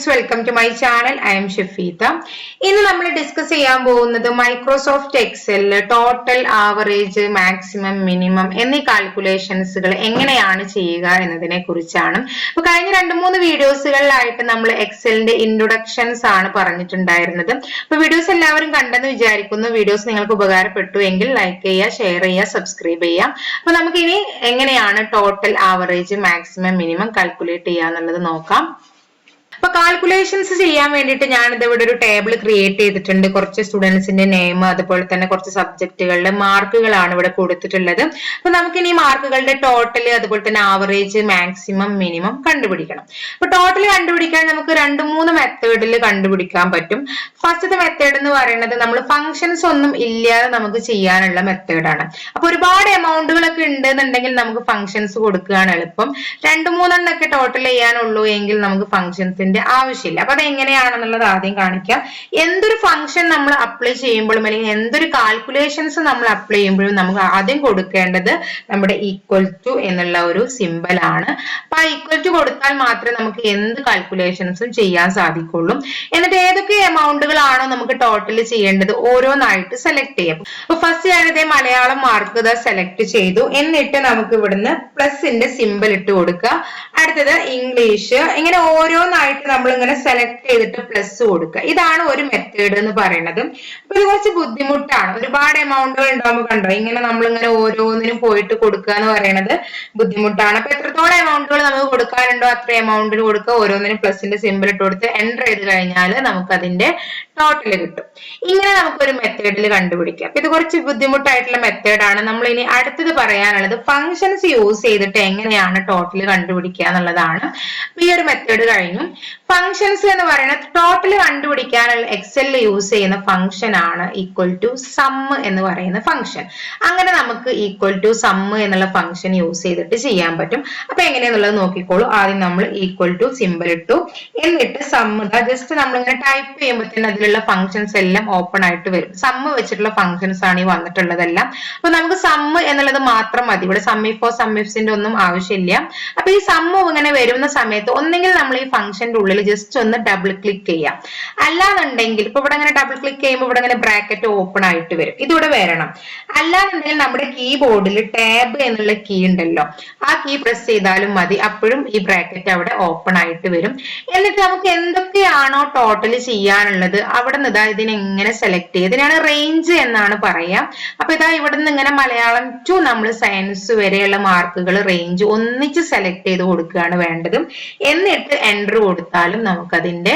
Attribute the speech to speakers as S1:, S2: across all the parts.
S1: welcome to my channel. I am Shafita. ഇന്ന് നമ്മൾ discuss ചെയ്യാൻ പോകുന്നത് മൈക്രോസോഫ്റ്റ് എക്സലിൽ ടോട്ടൽ, ആവറേജ്, മാക്സിമം, മിനിമം എന്നീ കാൽക്കുലേഷൻസുകൾ എങ്ങനെയാണ് ചെയ്യുക എന്നതിനെ കുറിച്ചാണ്. അപ്പൊ കഴിഞ്ഞ 2-3 വീഡിയോസുകളിലായിട്ട് നമ്മൾ എക്സലിന്റെ ഇൻട്രൊഡക്ഷൻസ് ആണ് പറഞ്ഞിട്ടുണ്ടായിരുന്നത്. അപ്പൊ വീഡിയോസ് എല്ലാവരും കണ്ടെന്ന് വിചാരിക്കുന്നു. വീഡിയോസ് നിങ്ങൾക്ക് ഉപകാരപ്പെട്ടു എങ്കിൽ ലൈക്ക് ചെയ്യുക, ഷെയർ ചെയ്യുക, സബ്സ്ക്രൈബ് ചെയ്യുക. അപ്പൊ നമുക്കിനി എങ്ങനെയാണ് total, average, maximum, minimum calculate ചെയ്യുക എന്നുള്ളത് നോക്കാം. അപ്പൊ കാൽക്കുലേഷൻസ് ചെയ്യാൻ വേണ്ടിയിട്ട് ഞാനിത് ഇവിടെ ഒരു ടേബിൾ ക്രിയേറ്റ് ചെയ്തിട്ടുണ്ട്. കുറച്ച് സ്റ്റുഡൻസിന്റെ നെയിം, അതുപോലെ തന്നെ കുറച്ച് സബ്ജക്റ്റുകളുടെ മാർക്കുകളാണ് ഇവിടെ കൊടുത്തിട്ടുള്ളത്. അപ്പൊ നമുക്കിനി ഈ മാർക്കുകളുടെ ടോട്ടൽ, അതുപോലെ തന്നെ ആവറേജ്, മാക്സിമം, മിനിമം കണ്ടുപിടിക്കണം. അപ്പൊ ടോട്ടൽ കണ്ടുപിടിക്കാൻ നമുക്ക് 2-3 മെത്തേഡിൽ കണ്ടുപിടിക്കാൻ പറ്റും. ഫസ്റ്റത്തെ മെത്തേഡ് എന്ന് പറയുന്നത് നമ്മൾ ഫംഗ്ഷൻസ് ഒന്നും ഇല്ലാതെ നമുക്ക് ചെയ്യാനുള്ള മെത്തേഡാണ്. അപ്പൊ ഒരുപാട് എമൗണ്ടുകളൊക്കെ ഉണ്ടെന്നുണ്ടെങ്കിൽ നമുക്ക് ഫംഗ്ഷൻസ് കൊടുക്കുകയാണ് എളുപ്പം. 2-3 എണ്ണൊക്കെ ടോട്ടൽ ചെയ്യാനുള്ളൂ എങ്കിൽ നമുക്ക് ഫംഗ്ഷൻസിന്റെ ആവശ്യമില്ല. അപ്പൊ അത് എങ്ങനെയാണെന്നുള്ളത് ആദ്യം കാണിക്കാം. എന്തൊരു ഫംഗ്ഷൻ നമ്മൾ അപ്ലൈ ചെയ്യുമ്പോഴും അല്ലെങ്കിൽ എന്തൊരു കാൽക്കുലേഷൻസ് നമ്മൾ അപ്ലൈ ചെയ്യുമ്പോഴും നമുക്ക് ആദ്യം കൊടുക്കേണ്ടത് നമ്മുടെ ഈക്വൽ ടു എന്നുള്ള ഒരു സിമ്പൽ ആണ്. അപ്പൊ ആ ഈക്വൽ ടു കൊടുത്താൽ മാത്രമേ നമുക്ക് എന്ത് കാൽക്കുലേഷൻസും ചെയ്യാൻ സാധിക്കുള്ളൂ. എന്നിട്ട് ഏതൊക്കെ എമൗണ്ടുകളാണോ നമുക്ക് ടോട്ടൽ ചെയ്യേണ്ടത് ഓരോന്നായിട്ട് സെലക്ട് ചെയ്യാം. അപ്പൊ ഫസ്റ്റ് ഞാനിതേ മലയാളം മാർക്ക് ഇതാ സെലക്ട് ചെയ്തു. എന്നിട്ട് നമുക്ക് ഇവിടുന്ന് പ്ലസിന്റെ സിമ്പൽ ഇട്ട് കൊടുക്കുക. അടുത്തത് ഇംഗ്ലീഷ്. ഇങ്ങനെ ഓരോന്നായിട്ട് നമ്മൾ ഇങ്ങനെ സെലക്ട് ചെയ്തിട്ട് പ്ലസ് കൊടുക്കുക. ഇതാണ് ഒരു മെത്തേഡ് എന്ന് പറയുന്നത്. അപ്പൊ ഇത് കുറച്ച് ബുദ്ധിമുട്ടാണ്. ഒരുപാട് എമൗണ്ടുകൾ ഉണ്ടാവുമ്പോൾ കണ്ടോ, ഇങ്ങനെ നമ്മളിങ്ങനെ ഓരോന്നിനും പോയിട്ട് കൊടുക്കുക എന്ന് പറയുന്നത് ബുദ്ധിമുട്ടാണ്. അപ്പൊ എത്രത്തോളം എമൗണ്ടുകൾ നമുക്ക് കൊടുക്കാനുണ്ടോ അത്ര എമൗണ്ടിന് കൊടുക്കുക. ഓരോന്നിനും പ്ലസിന്റെ സിമ്പിൾ ഇട്ട് കൊടുത്ത് എൻ്റർ ചെയ്ത് കഴിഞ്ഞാൽ നമുക്ക് അതിന്റെ ടോട്ടൽ കിട്ടും. ഇങ്ങനെ നമുക്കൊരു മെത്തേഡിൽ കണ്ടുപിടിക്കാം. ഇത് കുറച്ച് ബുദ്ധിമുട്ടായിട്ടുള്ള മെത്തേഡാണ്. നമ്മൾ ഇനി അടുത്തത് പറയാനുള്ളത് ഫംഗ്ഷൻസ് യൂസ് ചെയ്തിട്ട് എങ്ങനെയാണ് ടോട്ടൽ കണ്ടുപിടിക്കുക എന്നുള്ളതാണ്. ഈ ഒരു മെത്തേഡ് കഴിഞ്ഞു. ഫംഗ്ഷൻസ് എന്ന് പറയുന്നത് ടോട്ടൽ കണ്ടുപിടിക്കാനുള്ള എക്സലിൽ യൂസ് ചെയ്യുന്ന ഫംഗ്ഷൻ ആണ് ഈക്വൽ ടു സം എന്ന് പറയുന്ന ഫംഗ്ഷൻ. അങ്ങനെ നമുക്ക് ഈക്വൽ ടു സം എന്നുള്ള ഫംഗ്ഷൻ യൂസ് ചെയ്തിട്ട് ചെയ്യാൻ പറ്റും. അപ്പൊ എങ്ങനെയാന്നുള്ളത് നോക്കിക്കോളൂ. ആദ്യം നമ്മൾ ഈക്വൽ ടു സിമ്പിൾ ഇട്ടു. എന്നിട്ട് സം ജസ്റ്റ് നമ്മളിങ്ങനെ ടൈപ്പ് ചെയ്യുമ്പോൾ തന്നെ അതിലുള്ള ഫംഗ്ഷൻസ് എല്ലാം ഓപ്പൺ ആയിട്ട് വരും. സം വെച്ചിട്ടുള്ള ഫംഗ്ഷൻസ് ആണ് ഈ വന്നിട്ടുള്ളതെല്ലാം. അപ്പൊ നമുക്ക് സം എന്നുള്ളത് മാത്രം മതി. ഇവിടെ സം ഇഫോ സം ഇഫ്സിന്റെ ഒന്നും ആവശ്യമില്ല. അപ്പൊ ഈ സം ഇങ്ങനെ വരുന്ന സമയത്ത് ഒന്നെങ്കിൽ നമ്മൾ ഈ ഫംഗ്ഷന്റെ ഉള്ളിൽ ജസ്റ്റ് ഒന്ന് ഡബിൾ ക്ലിക്ക് ചെയ്യാം. അല്ലാന്നുണ്ടെങ്കിൽ ഇപ്പൊ ഇവിടെ ഇങ്ങനെ ഡബിൾ ക്ലിക്ക് ചെയ്യുമ്പോൾ ഇവിടെ ഇങ്ങനെ ബ്രാക്കറ്റ് ഓപ്പൺ ആയിട്ട് വരും. ഇതിവിടെ വരണം. അല്ലാന്നുണ്ടെങ്കിൽ നമ്മുടെ കീബോർഡിൽ ടാബ് എന്നുള്ള കീ ഉണ്ടല്ലോ, ആ കീ പ്രസ് ചെയ്താലും മതി. അപ്പോഴും ഈ ബ്രാക്കറ്റ് അവിടെ ഓപ്പൺ ആയിട്ട് വരും. എന്നിട്ട് നമുക്ക് എന്തൊക്കെയാണോ ടോട്ടൽ ചെയ്യാനുള്ളത് അവിടെ നിന്ന് ഇതാ ഇതിനെങ്ങനെ സെലക്ട് ചെയ്യുക. ഇതിനാണ് റേഞ്ച് എന്നാണ് പറയാ. അപ്പൊ ഇതാ ഇവിടെ നിന്ന് ഇങ്ങനെ മലയാളം ടു നമ്മൾ സയൻസ് വരെയുള്ള മാർക്കുകൾ റേഞ്ച് ഒന്നിച്ച് സെലക്ട് ചെയ്ത് കൊടുക്കുകയാണ് വേണ്ടത്. എന്നിട്ട് എൻ്റർ കൊടുത്താലും നമുക്കതിന്റെ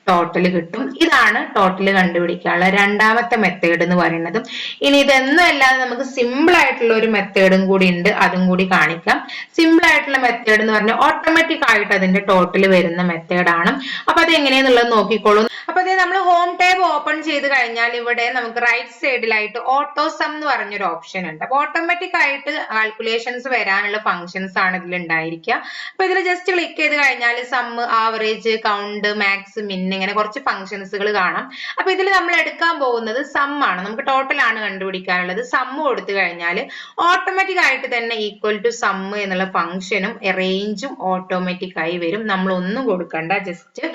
S1: ടോട്ടൽ കിട്ടും. ഇതാണ് ടോട്ടൽ കണ്ടുപിടിക്കാനുള്ള രണ്ടാമത്തെ മെത്തേഡ് എന്ന് പറയുന്നത്. ഇനി ഇതൊന്നും അല്ലാതെ നമുക്ക് സിമ്പിൾ ആയിട്ടുള്ള ഒരു മെത്തേഡും കൂടി ഉണ്ട്. അതും കൂടി കാണിക്കാം. സിമ്പിൾ ആയിട്ടുള്ള മെത്തേഡ് എന്ന് പറഞ്ഞാൽ ഓട്ടോമാറ്റിക് ആയിട്ട് അതിന്റെ ടോട്ടൽ വരുന്ന മെത്തേഡാണ്. അപ്പൊ അത് എങ്ങനെയാന്നുള്ളത് നോക്കിക്കോളൂ. അപ്പൊ അതേ നമ്മൾ ഹോം ടാബ് ഓപ്പൺ ചെയ്ത് കഴിഞ്ഞാൽ ഇവിടെ നമുക്ക് റൈറ്റ് സൈഡിലായിട്ട് ഓട്ടോ സം എന്ന് പറഞ്ഞൊരു ഓപ്ഷൻ ഉണ്ട്. അപ്പൊ ഓട്ടോമാറ്റിക് ആയിട്ട് കാൽക്കുലേഷൻസ് വരാനുള്ള ഫംഗ്ഷൻസ് ആണ് ഇതിൽ ഉണ്ടായിരിക്കുക. അപ്പൊ ഇതിൽ ജസ്റ്റ് ക്ലിക്ക് ചെയ്ത് കഴിഞ്ഞാൽ സം, ആവറേജ്, കൗണ്ട്, മാക്സ്, മിൻ ഇങ്ങനെ കുറച്ച് ഫംഗ്ഷൻസുകൾ കാണാം. അപ്പൊ ഇതിൽ നമ്മൾ എടുക്കാൻ പോകുന്നത് സം ആണ്. നമുക്ക് ടോട്ടൽ ആണ് കണ്ടുപിടിക്കാനുള്ളത്. സം കൊടുത്തു കഴിഞ്ഞാൽ ഓട്ടോമാറ്റിക് ആയിട്ട് തന്നെ ഈക്വൽ ടു സം എന്നുള്ള ഫംഗ്ഷനും റേഞ്ചും ഓട്ടോമാറ്റിക് ആയി വരും. നമ്മൾ ഒന്നും കൊടുക്കണ്ട, ജസ്റ്റ്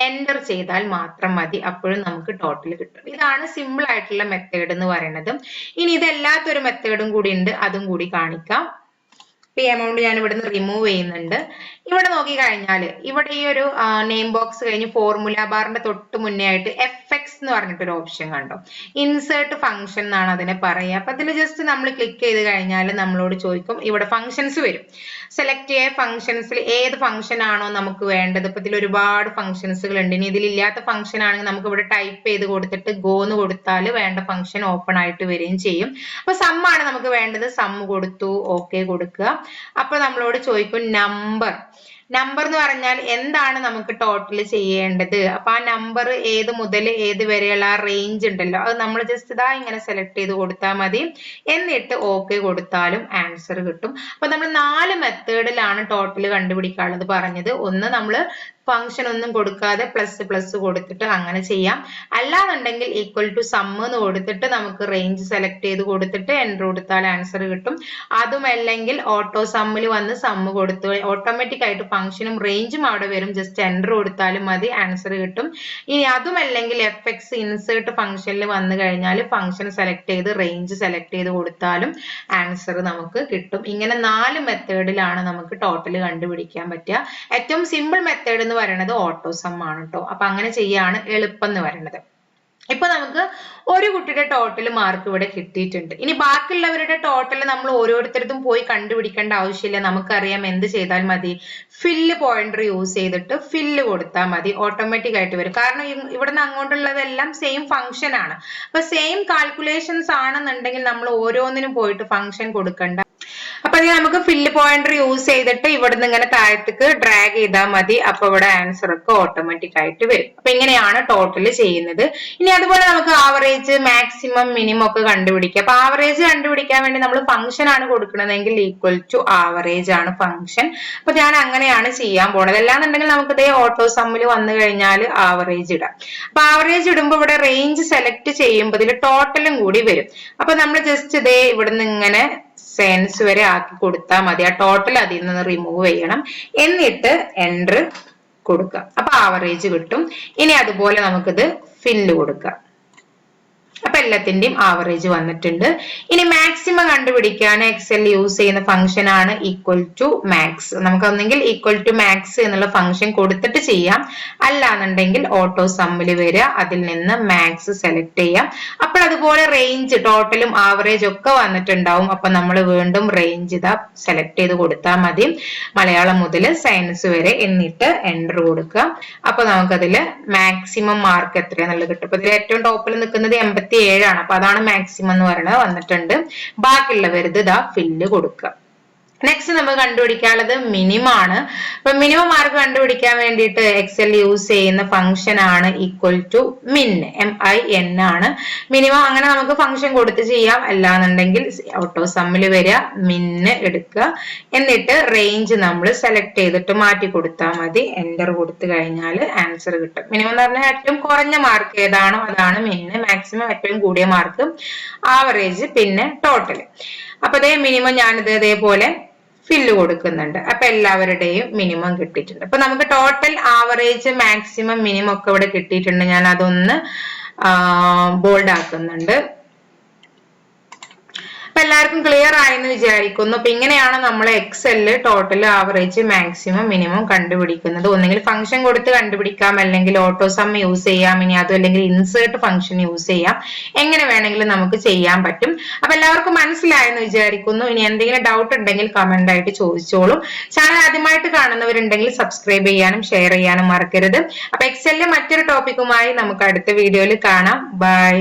S1: എൻ്റർ ചെയ്താൽ മാത്രം മതി. അപ്പോഴും നമുക്ക് ടോട്ടൽ കിട്ടും. ഇതാണ് സിമ്പിൾ ആയിട്ടുള്ള മെത്തേഡ് എന്ന് പറയുന്നത്. ഇനി ഇതല്ലാത്തൊരു മെത്തേഡും കൂടി ഉണ്ട്. അതും കൂടി കാണിക്കാം. ഈ എമൗണ്ട് ഞാൻ ഇവിടുന്ന് റിമൂവ് ചെയ്യുന്നുണ്ട്. ഇവിടെ നോക്കി കഴിഞ്ഞാൽ ഇവിടെ ഈ ഒരു നെയിം ബോക്സ് കഴിഞ്ഞ് ഫോർമുല ബാറിന്റെ തൊട്ട് മുന്നേ ആയിട്ട് FX എന്ന് പറഞ്ഞിട്ടൊരു ഓപ്ഷൻ കണ്ടോ. ഇൻസേർട്ട് ഫംഗ്ഷൻ എന്നാണ് അതിനെ പറയുക. അപ്പൊ അതിൽ ജസ്റ്റ് നമ്മൾ ക്ലിക്ക് ചെയ്ത് കഴിഞ്ഞാൽ നമ്മളോട് ചോദിക്കും, ഇവിടെ ഫംഗ്ഷൻസ് വരും. സെലക്ട് ചെയ്യ ഫംഗ്ഷൻസിൽ ഏത് ഫംഗ്ഷൻ ആണോ നമുക്ക് വേണ്ടത്. ഇപ്പൊ ഇതിൽ ഒരുപാട് ഫംഗ്ഷൻസുകൾ ഉണ്ട്. ഇനി ഇതിലില്ലാത്ത ഫംഗ്ഷൻ ആണെങ്കിൽ നമുക്ക് ഇവിടെ ടൈപ്പ് ചെയ്ത് കൊടുത്തിട്ട് ഗോ എന്ന് കൊടുത്താൽ വേണ്ട ഫംഗ്ഷൻ ഓപ്പൺ ആയിട്ട് വരികയും ചെയ്യും. അപ്പൊ സം ആണ് നമുക്ക് വേണ്ടത്. സം കൊടുത്തു, ഓക്കെ കൊടുക്കുക. അപ്പൊ നമ്മളോട് ചോദിക്കും നമ്പർ. നമ്പർ എന്ന് പറഞ്ഞാൽ എന്താണ് നമുക്ക് ടോട്ടൽ ചെയ്യേണ്ടത്. അപ്പൊ ആ നമ്പർ ഏത് മുതൽ ഏത് വരെയുള്ള ആ റേഞ്ച് ഉണ്ടല്ലോ, അത് നമ്മൾ ജസ്റ്റ് ഇതാ ഇങ്ങനെ സെലക്ട് ചെയ്ത് കൊടുത്താൽ മതി. എന്നിട്ട് ഓക്കെ കൊടുത്താലും ആൻസർ കിട്ടും. അപ്പൊ നമ്മൾ 4 മെത്തേഡിലാണ് ടോട്ടൽ കണ്ടുപിടിക്കാനുള്ളത് പറഞ്ഞത്. ഒന്ന് നമ്മൾ ഫംഗ്ഷൻ ഒന്നും കൊടുക്കാതെ പ്ലസ് പ്ലസ് കൊടുത്തിട്ട് അങ്ങനെ ചെയ്യാം. അല്ലാന്നുണ്ടെങ്കിൽ ഈക്വൽ ടു സം എന്ന് കൊടുത്തിട്ട് നമുക്ക് റേഞ്ച് സെലക്ട് ചെയ്ത് കൊടുത്തിട്ട് എൻ്റർ കൊടുത്താൽ ആൻസർ കിട്ടും. അതുമല്ലെങ്കിൽ ഓട്ടോ സമ്മിൽ വന്ന് സമ്മ് കൊടുത്തു ഓട്ടോമാറ്റിക് ആയിട്ട് ഫംഗ്ഷനും റേഞ്ചും അവിടെ വരും. ജസ്റ്റ് എൻ്റർ കൊടുത്താലും മതി, ആൻസർ കിട്ടും. ഇനി അതുമല്ലെങ്കിൽ എഫ്എക്സ് ഇൻസേർട്ട് ഫംഗ്ഷനിൽ വന്നു കഴിഞ്ഞാൽ ഫംഗ്ഷൻ സെലക്ട് ചെയ്ത് റേഞ്ച് സെലക്ട് ചെയ്ത് കൊടുത്താലും ആൻസർ നമുക്ക് കിട്ടും. ഇങ്ങനെ 4 മെത്തേഡിലാണ് നമുക്ക് ടോട്ടൽ കണ്ടുപിടിക്കാൻ പറ്റുക. ഏറ്റവും സിമ്പിൾ മെത്തേഡ് എന്ന് പറയുന്നത് ഓട്ടോ സം ആണ് കേട്ടോ. അപ്പൊ അങ്ങനെ ചെയ്യാണ് എളുപ്പം എന്ന് പറയുന്നത്. ഇപ്പൊ നമുക്ക് ഒരു കുട്ടിയുടെ ടോട്ടൽ മാർക്ക് ഇവിടെ കിട്ടിയിട്ടുണ്ട്. ഇനി ബാക്കിയുള്ളവരുടെ ടോട്ടൽ നമ്മൾ ഓരോരുത്തർക്കും പോയി കണ്ടുപിടിക്കേണ്ട ആവശ്യമില്ല. നമുക്കറിയാം എന്ത് ചെയ്താൽ മതി, ഫില്ല് പോയിന്റർ യൂസ് ചെയ്തിട്ട് ഫില്ല് കൊടുത്താൽ മതി, ഓട്ടോമാറ്റിക് ആയിട്ട് വരും. കാരണം ഇവിടുന്ന് അങ്ങോട്ടുള്ളതെല്ലാം സെയിം ഫംഗ്ഷൻ ആണ്. അപ്പൊ സെയിം കാൽക്കുലേഷൻസ് ആണെന്നുണ്ടെങ്കിൽ നമ്മൾ ഓരോന്നിനും പോയിട്ട് ഫംഗ്ഷൻ കൊടുക്കണ്ട. അപ്പൊ അതിന് നമുക്ക് ഫില്ല് പോയിന്റർ യൂസ് ചെയ്തിട്ട് ഇവിടുന്ന് ഇങ്ങനെ താഴത്തേക്ക് ഡ്രാഗ് ചെയ്താൽ മതി. അപ്പൊ ഇവിടെ ആൻസർ ഒക്കെ ഓട്ടോമാറ്റിക് ആയിട്ട് വരും. അപ്പൊ ഇങ്ങനെയാണ് ടോട്ടൽ ചെയ്യുന്നത്. ഇനി അതുപോലെ നമുക്ക് ആവറേജ്, മാക്സിമം, മിനിമം ഒക്കെ കണ്ടുപിടിക്കാം. അപ്പൊ ആവറേജ് കണ്ടുപിടിക്കാൻ വേണ്ടി നമ്മൾ ഫംഗ്ഷൻ ആണ് കൊടുക്കുന്നതെങ്കിൽ ഈക്വൽ ടു ആവറേജ് ആണ് ഫംഗ്ഷൻ. അപ്പൊ ഞാൻ അങ്ങനെയാണ് ചെയ്യാൻ പോണത്. അല്ലാന്നുണ്ടെങ്കിൽ നമുക്ക് ഇതേ ഓട്ടോ സമ്മിൽ വന്നു കഴിഞ്ഞാൽ ആവറേജ് ഇടാം. അപ്പൊ ആവറേജ് ഇടുമ്പോൾ ഇവിടെ റേഞ്ച് സെലക്ട് ചെയ്യുമ്പോൾ ഇതിൽ ടോട്ടലും കൂടി വരും. അപ്പൊ നമ്മൾ ജസ്റ്റ് ഇതേ ഇവിടുന്ന് ഇങ്ങനെ സെൻസ് വരെ ആക്കി കൊടുത്താൽ മതി. ആ ടോട്ടൽ അതിൽ നിന്ന് റിമൂവ് ചെയ്യണം. എന്നിട്ട് എൻ്റർ കൊടുക്കുക. അപ്പൊ ആവറേജ് കിട്ടും. ഇനി അതുപോലെ നമുക്കിത് ഫില്ല് കൊടുക്കാം. അപ്പൊ എല്ലാത്തിന്റെയും ആവറേജ് വന്നിട്ടുണ്ട്. ഇനി മാക്സിമം കണ്ടുപിടിക്കാൻ എക്സൽ യൂസ് ചെയ്യുന്ന ഫംഗ്ഷൻ ആണ് ഈക്വൽ ടു മാക്സ്. നമുക്ക് ഒന്നെങ്കിൽ ഈക്വൽ ടു മാക്സ് എന്നുള്ള ഫംഗ്ഷൻ കൊടുത്തിട്ട് ചെയ്യാം. അല്ലാന്നുണ്ടെങ്കിൽ ഓട്ടോ സമ്മിൽ വരിക, അതിൽ നിന്ന് മാക്സ് സെലക്ട് ചെയ്യാം. അപ്പോൾ അതുപോലെ റേഞ്ച്, ടോട്ടലും ആവറേജ് ഒക്കെ വന്നിട്ടുണ്ടാവും. അപ്പൊ നമ്മൾ വീണ്ടും റേഞ്ച് ഇതാ സെലക്ട് ചെയ്ത് കൊടുത്താൽ മതി, മലയാളം മുതൽ സയൻസ് വരെ. എന്നിട്ട് എൻ്റർ കൊടുക്കുക. അപ്പൊ നമുക്കതില് മാക്സിമം മാർക്ക് എത്രയാന്നുള്ളത് കിട്ടും. അപ്പൊ ഇതിൽ ഏറ്റവും ടോപ്പിൽ നിൽക്കുന്നത് 87 ആണ്. അപ്പൊ അതാണ് മാക്സിമം എന്ന് പറയുന്നത് വന്നിട്ടുണ്ട്. ബാക്കിയുള്ളവരുത് ഇതാ ഫില്ല് കൊടുക്കുക. നെക്സ്റ്റ് നമ്മൾ കണ്ടുപിടിക്കാനുള്ളത് മിനിമം ആണ്. അപ്പൊ മിനിമം മാർക്ക് കണ്ടുപിടിക്കാൻ വേണ്ടിയിട്ട് എക്സൽ യൂസ് ചെയ്യുന്ന ഫംഗ്ഷൻ ആണ് ഈക്വൽ ടു മിൻ, MIN ആണ് മിനിമം. അങ്ങനെ നമുക്ക് ഫംഗ്ഷൻ കൊടുത്ത് ചെയ്യാം. അല്ലാന്നുണ്ടെങ്കിൽ ഓട്ടോ സമ്മിൽ വരിക, മിന്ന് എടുക്കുക, എന്നിട്ട് റേഞ്ച് നമ്മൾ സെലക്ട് ചെയ്തിട്ട് മാറ്റി കൊടുത്താൽ മതി. എൻ്റർ കൊടുത്തു കഴിഞ്ഞാൽ ആൻസർ കിട്ടും. മിനിമം എന്ന് പറഞ്ഞാൽ ഏറ്റവും കുറഞ്ഞ മാർക്ക് ഏതാണോ അതാണ് മിന്ന്, മാക്സിമം ഏറ്റവും കൂടിയ മാർക്ക്, ആവറേജ്, പിന്നെ ടോട്ടൽ. അപ്പൊ അതേ മിനിമം ഞാനിത് ഇതേപോലെ ഫില്ല് കൊടുക്കുന്നുണ്ട്. അപ്പൊ എല്ലാവരുടെയും മിനിമം കിട്ടിയിട്ടുണ്ട്. അപ്പൊ നമുക്ക് ടോട്ടൽ, ആവറേജ്, മാക്സിമം, മിനിമം ഒക്കെ ഇവിടെ കിട്ടിയിട്ടുണ്ട്. ഞാൻ അതൊന്ന് ബോൾഡ് ആക്കുന്നുണ്ട്. അപ്പൊ എല്ലാവർക്കും ക്ലിയർ ആയെന്ന് വിചാരിക്കുന്നു. അപ്പൊ ഇങ്ങനെയാണ് നമ്മൾ എക്സെല്ലിൽ ടോട്ടൽ, ആവറേജ്, മാക്സിമം, മിനിമം കണ്ടുപിടിക്കുന്നത്. ഒന്നെങ്കിൽ ഫംഗ്ഷൻ കൊടുത്ത് കണ്ടുപിടിക്കാം, അല്ലെങ്കിൽ ഓട്ടോ സം യൂസ് ചെയ്യാം. ഇനി അതും അല്ലെങ്കിൽ ഇൻസേർട്ട് ഫംഗ്ഷൻ യൂസ് ചെയ്യാം. എങ്ങനെ വേണമെങ്കിലും നമുക്ക് ചെയ്യാൻ പറ്റും. അപ്പൊ എല്ലാവർക്കും മനസ്സിലായെന്ന് വിചാരിക്കുന്നു. ഇനി എന്തെങ്കിലും ഡൗട്ട് ഉണ്ടെങ്കിൽ കമന്റ് ആയിട്ട് ചോദിച്ചോളും. ചാനൽ ആദ്യമായിട്ട് കാണുന്നവരുണ്ടെങ്കിൽ സബ്സ്ക്രൈബ് ചെയ്യാനും ഷെയർ ചെയ്യാനും മറക്കരുത്. അപ്പൊ എക്സെല്ലിലെ മറ്റൊരു ടോപ്പിക്കുമായി നമുക്ക് അടുത്ത വീഡിയോയിൽ കാണാം. ബൈ.